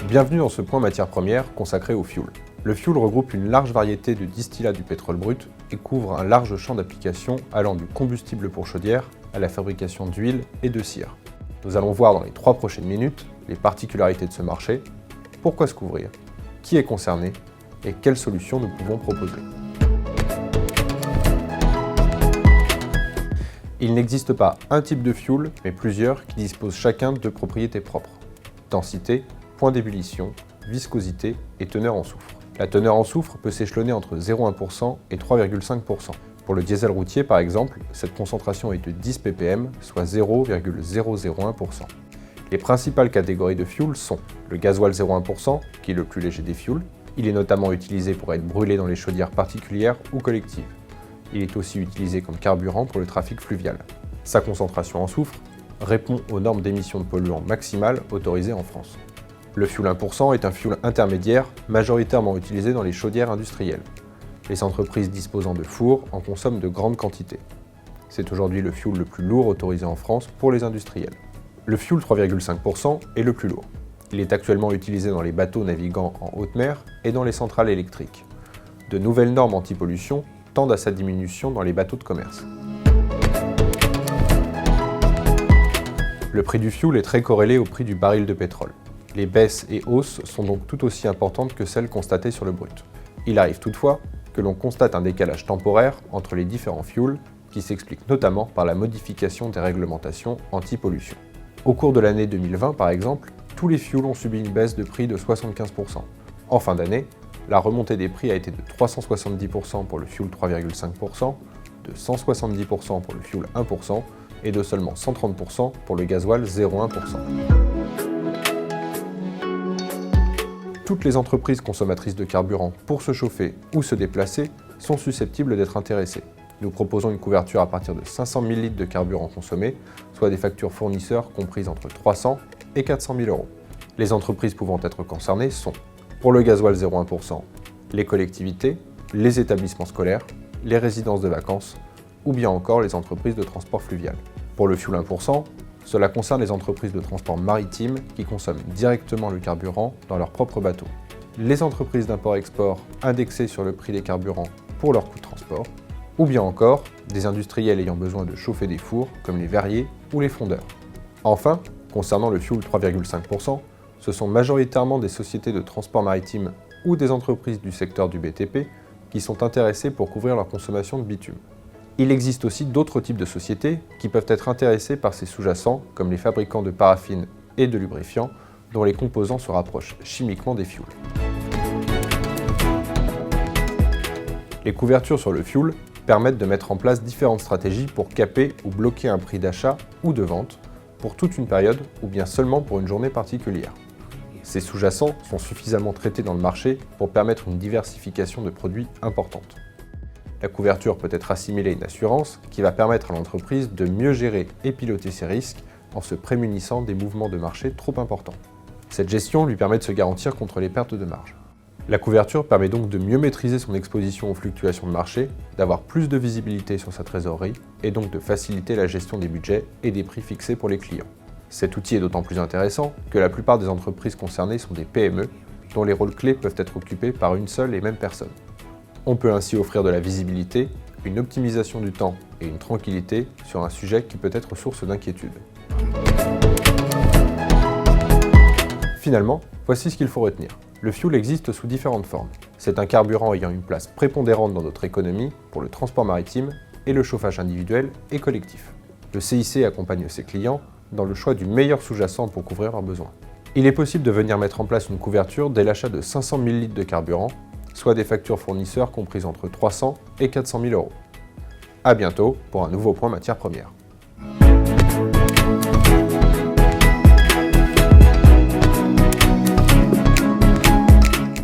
Bienvenue dans ce point matière première consacré au fioul. Le fioul regroupe une large variété de distillats du pétrole brut et couvre un large champ d'application allant du combustible pour chaudière à la fabrication d'huile et de cire. Nous allons voir dans les 3 prochaines minutes les particularités de ce marché, pourquoi se couvrir, qui est concerné et quelles solutions nous pouvons proposer. Il n'existe pas un type de fioul, mais plusieurs qui disposent chacun de propriétés propres. Densité, point d'ébullition, viscosité et teneur en soufre. La teneur en soufre peut s'échelonner entre 0,1% et 3,5%. Pour le diesel routier par exemple, cette concentration est de 10 ppm, soit 0,001%. Les principales catégories de fioul sont le gasoil 0,1%, qui est le plus léger des fioul. Il est notamment utilisé pour être brûlé dans les chaudières particulières ou collectives. Il est aussi utilisé comme carburant pour le trafic fluvial. Sa concentration en soufre répond aux normes d'émissions de polluants maximales autorisées en France. Le fioul 1% est un fioul intermédiaire majoritairement utilisé dans les chaudières industrielles. Les entreprises disposant de fours en consomment de grandes quantités. C'est aujourd'hui le fioul le plus lourd autorisé en France pour les industriels. Le fioul 3,5% est le plus lourd. Il est actuellement utilisé dans les bateaux naviguant en haute mer et dans les centrales électriques. De nouvelles normes anti-pollution tendent à sa diminution dans les bateaux de commerce. Le prix du fioul est très corrélé au prix du baril de pétrole. Les baisses et hausses sont donc tout aussi importantes que celles constatées sur le brut. Il arrive toutefois que l'on constate un décalage temporaire entre les différents fuels qui s'explique notamment par la modification des réglementations anti-pollution. Au cours de l'année 2020 par exemple, tous les fuels ont subi une baisse de prix de 75%. En fin d'année, la remontée des prix a été de 370% pour le fioul 3,5%, de 170% pour le fioul 1% et de seulement 130% pour le gasoil 0,1%. Toutes les entreprises consommatrices de carburant pour se chauffer ou se déplacer sont susceptibles d'être intéressées. Nous proposons une couverture à partir de 500 000 litres de carburant consommé, soit des factures fournisseurs comprises entre 300 et 400 000 euros. Les entreprises pouvant être concernées sont, pour le gasoil 0,1%, les collectivités, les établissements scolaires, les résidences de vacances ou bien encore les entreprises de transport fluvial. Pour le fioul 1%, cela concerne les entreprises de transport maritime qui consomment directement le carburant dans leur propre bateau, les entreprises d'import-export indexées sur le prix des carburants pour leur coût de transport, ou bien encore des industriels ayant besoin de chauffer des fours comme les verriers ou les fondeurs. Enfin, concernant le fioul 3,5%, ce sont majoritairement des sociétés de transport maritime ou des entreprises du secteur du BTP qui sont intéressées pour couvrir leur consommation de bitume. Il existe aussi d'autres types de sociétés qui peuvent être intéressées par ces sous-jacents, comme les fabricants de paraffine et de lubrifiants, dont les composants se rapprochent chimiquement des fuels. Les couvertures sur le fioul permettent de mettre en place différentes stratégies pour caper ou bloquer un prix d'achat ou de vente pour toute une période ou bien seulement pour une journée particulière. Ces sous-jacents sont suffisamment traités dans le marché pour permettre une diversification de produits importante. La couverture peut être assimilée à une assurance qui va permettre à l'entreprise de mieux gérer et piloter ses risques en se prémunissant des mouvements de marché trop importants. Cette gestion lui permet de se garantir contre les pertes de marge. La couverture permet donc de mieux maîtriser son exposition aux fluctuations de marché, d'avoir plus de visibilité sur sa trésorerie et donc de faciliter la gestion des budgets et des prix fixés pour les clients. Cet outil est d'autant plus intéressant que la plupart des entreprises concernées sont des PME dont les rôles clés peuvent être occupés par une seule et même personne. On peut ainsi offrir de la visibilité, une optimisation du temps et une tranquillité sur un sujet qui peut être source d'inquiétude. Finalement, voici ce qu'il faut retenir. Le fioul existe sous différentes formes. C'est un carburant ayant une place prépondérante dans notre économie pour le transport maritime et le chauffage individuel et collectif. Le CIC accompagne ses clients dans le choix du meilleur sous-jacent pour couvrir leurs besoins. Il est possible de venir mettre en place une couverture dès l'achat de 500 000 litres de carburant, soit des factures fournisseurs comprises entre 300 et 400 000 euros. A bientôt pour un nouveau point matière première.